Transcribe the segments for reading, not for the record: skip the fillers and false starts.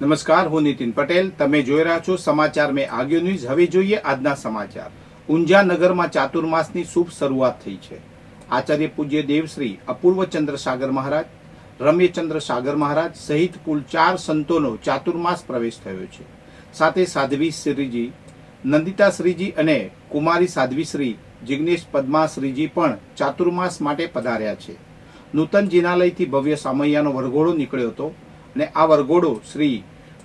નમસ્કાર, હું નીતિન પટેલ. તમે જોઈ રહ્યા છો સમાચાર મેં આગિયો ન્યૂઝ. હવે જોઈએ આજના સમાચાર. ઊંઝા નગરમાં ચાતુર્માસની શુભ શરૂઆત થઈ છે. આચાર્ય પૂજ્ય દેવશ્રી અપૂર્વચંદ્ર સાગર મહારાજ, રમ્યચંદ્ર સાગર મહારાજ સહિત કુલ 4 સંતોનો ચાતુર્માસ પ્રવેશ થયો છે. સાથે સાધ્વી શ્રીજી નંદિતા શ્રીજી અને કુમારી સાધ્વી શ્રી જિગ્નેશ પદ્મા શ્રીજી પણ ચાતુર્માસ માટે પધાર્યા છે. નૂતન જિનાલયથી ભવ્ય સામૈયાનો વરઘોડો નીકળ્યો હતો અને આ વરઘોડો શ્રી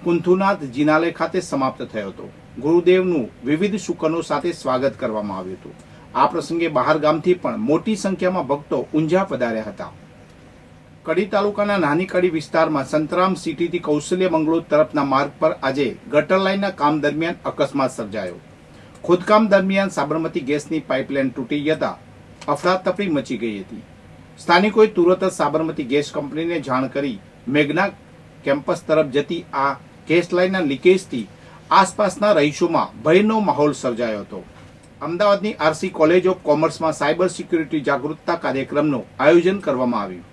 કુંથુનાથ જિનાલય ખાતે સમાપ્ત થયો હતો. ગુરુદેવનું વિવિધ શુકનો સાથે સ્વાગત કરવામાં આવ્યું હતું. આ પ્રસંગે બહાર ગામથી પણ મોટી સંખ્યામાં ભક્તો ઊંઝા પધાર્યા હતા. કડી તાલુકાના નાની કડી વિસ્તારમાં સંતરામ સિટીથી કૌશલ્ય મંગળોર તરફના માર્ગ પર આજે ગટર લાઇનના કામ દરમિયાન અકસ્માત સર્જાયો. ખોદકામ દરમિયાન સાબરમતી ગેસની પાઇપલાઇન તૂટી જતા અફરાતફરી મચી ગઈ હતી. સ્થાનિકોએ તુરત જ સાબરમતી ગેસ કંપનીને જાણ કરી મેઘના કેમ્પસ તરફ જતી આ ગેસ લાઇનના લીકેજથી આસપાસના રહીશોમાં ભયનો માહોલ સર્જાયો હતો. અમદાવાદની આરસી કોલેજ ઓફ કોમર્સમાં સાયબર સિક્યુરિટી જાગૃતતા કાર્યક્રમનું આયોજન કરવામાં આવ્યું.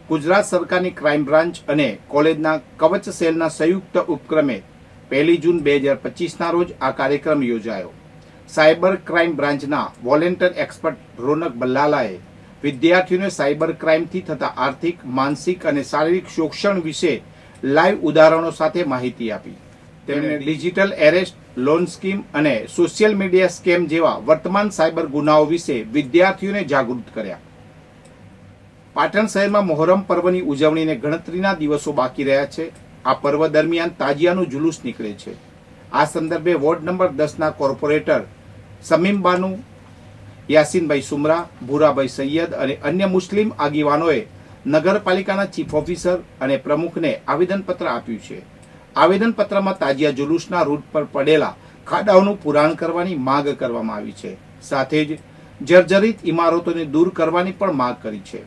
ગુજરાત સરકારની ક્રાઇમ બ્રાન્ચ અને કોલેજના કવચ સેલના સંયુક્ત ઉપક્રમે 1 જૂન 2025ના રોજ આ કાર્યક્રમ યોજાયો. સાયબર ક્રાઇમ બ્રાન્ચના વોલેન્ટિયર એક્સપર્ટ રોનક બલ્લાલાએ વિદ્યાર્થીઓને સાયબર ક્રાઇમથી થતા આર્થિક, માનસિક અને શારીરિક શોષણ વિશે લાઈવ ઉદાહરણો સાથે માહિતી આપી. તેમણે ડિજિટલ એરેસ્ટ, લોન સ્કીમ અને સોશિયલ મીડિયા સ્કેમ જેવા વર્તમાન સાયબર ગુનાઓ વિશે વિદ્યાર્થીઓને જાગૃત કર્યા. પાટણ શહેરમાં મોહરમ પર્વની ઉજવણીને ગણતરીના દિવસો બાકી રહ્યા છે. આ પર્વ દરમિયાન તાજિયાનું જુલુસ નીકળે છે. આ સંદર્ભે વોર્ડ નંબર 10ના કોર્પોરેટર સમીમ બાનુ, યાસીનભાઈ સુમરા, ભૂરાભાઈ સૈયદ અને અન્ય મુસ્લિમ આગેવાનોએ નગરપાલિકાના ચીફ ઓફિસર અને પ્રમુખને આવેદનપત્ર આપ્યું છે. આવેદનપત્રમાં તાજિયા જુલુસના રૂટ પર પડેલા ખાડાઓનું પુરાણ કરવાની માંગ કરવામાં આવી છે. સાથે જ જર્જરિત ઇમારતોને દૂર કરવાની પણ માંગ કરી છે.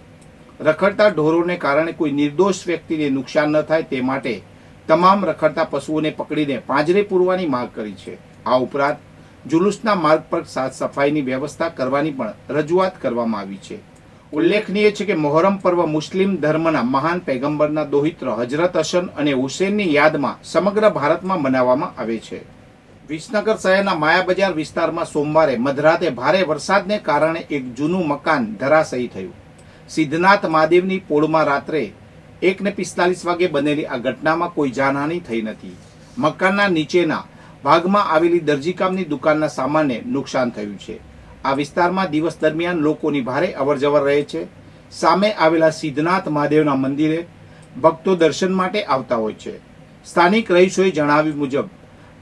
રખડતા ઢોરોને કારણે કોઈ નિર્દોષ વ્યક્તિને નુકસાન ન થાય તે માટે તમામ રખડતા પશુઓને પકડીને પાંજરે પૂરવાની માંગ કરી છે. આ ઉપરાંત જુલુસના માર્ગ પર સાફ સફાઈની વ્યવસ્થા કરવાની પણ રજૂઆત કરવામાં આવી છે. ઉલ્લેખનીય છે કે મોહરમ પર્વ મુસ્લિમ ધર્મના મહાન પૈગંબરના દોહિત્ર હજરત હસન અને હુસેનની યાદમાં સમગ્ર ભારતમાં મનાવવામાં આવે છે. વિસનગર શહેરના માયાબજાર વિસ્તારમાં સોમવારે મધરાતે ભારે વરસાદને કારણે એક જૂનું મકાન ધરાશયી થયું. સિદ્ધનાથ મહાદેવની પોળમાં રાત્રે 1:45 વાગે બનેલી આ ઘટનામાં કોઈ જાનહાનિ થઈ નથી. મકાનના નીચેના ભાગમાં આવેલી દરજીકામની દુકાનના સામાનને નુકસાન થયું છે. આ વિસ્તારમાં દિવસ દરમિયાન લોકોની ભારે અવરજવર રહે છે. સામે આવેલા સિદ્ધનાથ મહાદેવના મંદિરે ભક્તો દર્શન માટે આવતા હોય છે. સ્થાનિક રહીશોએ જણાવ્યું મુજબ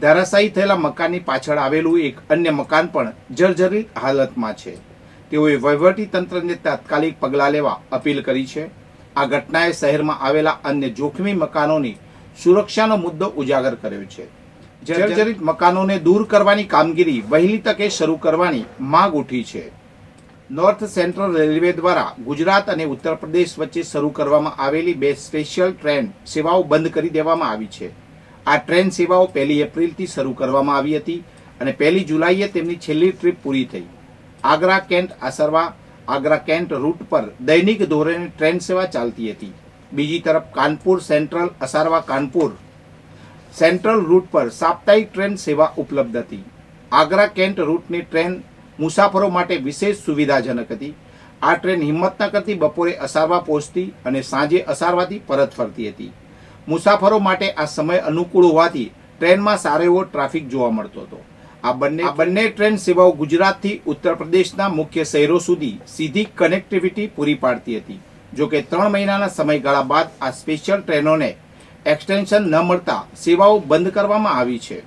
ધરાશાયી થયેલા મકાનની પાછળ આવેલું એક અન્ય મકાન પણ જર્જરિત હાલતમાં છે. તેઓએ વહીવટી તંત્રને તાત્કાલિક પગલાં લેવા અપીલ કરી છે. આ ઘટનાએ શહેરમાં આવેલા અન્ય જોખમી મકાનોની સુરક્ષાનો મુદ્દો ઉજાગર કર્યો છે. જર્જરિત મકાનોને દૂર કરવાની કામગીરી વહેલી તકે શરૂ કરવાની માંગ ઉઠી છે. નોર્થ સેન્ટ્રલ રેલવે દ્વારા ગુજરાત અને ઉત્તર પ્રદેશ વચ્ચે શરૂ કરવામાં આવેલી 2 સ્પેશિયલ ટ્રેન સેવાઓ બંધ કરી દેવામાં આવી છે. આ ટ્રેન સેવાઓ 1 એપ્રિલથી શરૂ કરવામાં આવી હતી અને 1 જુલાઈએ તેમની છેલ્લી ટ્રીપ પૂરી થઈ. Agra Cantt Asarwa Agra Cantt route પર દૈનિક ધોરણે ટ્રેન સેવા ચાલતી હતી. બીજી તરફ Kanpur Central Asarwa Kanpur Central route પર સાપ્તાહિક ટ્રેન સેવા ઉપલબ્ધ હતી. આગ્રા કેન્ટ રૂટની ટ્રેન મુસાફરો માટે વિશેષ સુવિધાજનક હતી. આ ટ્રેન હિંમતનગરથી બપોરે અસારવા પહોંચતી અને સાંજે અસારવાથી પરત ફરતી હતી. મુસાફરો માટે આ સમય અનુકૂળ હોવાથી ટ્રેનમાં સારો એવો ટ્રાફિક જોવા મળતો હતો. આ બંને ટ્રેન સેવાઓ ગુજરાતથી ઉત્તર પ્રદેશના મુખ્ય શહેરો સુધી સીધી કનેક્ટિવિટી પૂરી પાડતી હતી. જોકે 3 મહિનાના સમયગાળા બાદ આ સ્પેશિયલ ટ્રેનોને એક્સટેન્શન ન મળતા સેવાઓ બંધ કરવામાં આવી છે.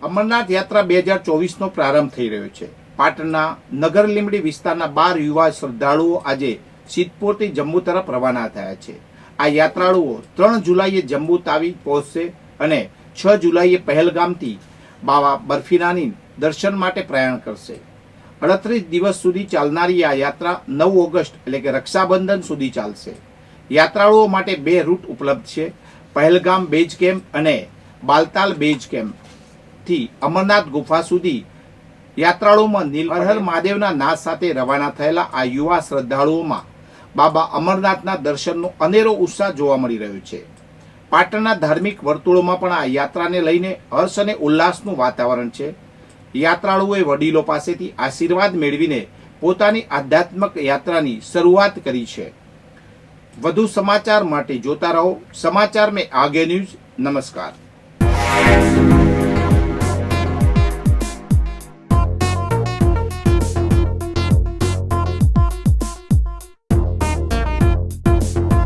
અમરનાથ યાત્રા 2024નો પ્રારંભ થઈ રહ્યો છે. પાટણના નગર લીંબડી વિસ્તારના 12 યુવા શ્રદ્ધાળુઓ આજે સિદ્ધપુરથી જમ્મુ તરફ રવાના થયા છે. આ યાત્રાળુઓ 3 જુલાઈએ જમ્મુ તાવી પહોંચશે અને 6 જુલાઈએ પહેલગામથી બાવા બર્ફીનાની દર્શન માટે પ્રયાણ કરશે. 38 દિવસ સુધી ચાલનારી આ યાત્રા 9 ઓગસ્ટ એટલે કે રક્ષાબંધન સુધી ચાલશે. યાત્રાળુઓ માટે 2 રૂટ ઉપલબ્ધ છે. પહેલગામ બેઝ કેમ્પ અને બાલતાલ બેઝ કેમ્પ થી અમરનાથ ગુફા સુધી યાત્રાળુઓમાં નીલહર મહાદેવના નાદ સાથે રવાના થયેલા આ યુવા શ્રદ્ધાળુઓમાં બાબા અમરનાથના દર્શનનો અનેરો ઉત્સાહ જોવા મળી રહ્યો છે. પાટણના ધાર્મિક વર્તુળોમાં પણ આ યાત્રાને લઈને હર્ષ અને ઉલ્લાસનું વાતાવરણ છે. યાત્રાળુઓએ વડીલો પાસેથી આશીર્વાદ મેળવીને પોતાની આધ્યાત્મિક યાત્રાની શરૂઆત કરી છે. વધુ સમાચાર માટે જોતા રહો સમાચાર મેં આગે ન્યૂઝ. નમસ્કાર.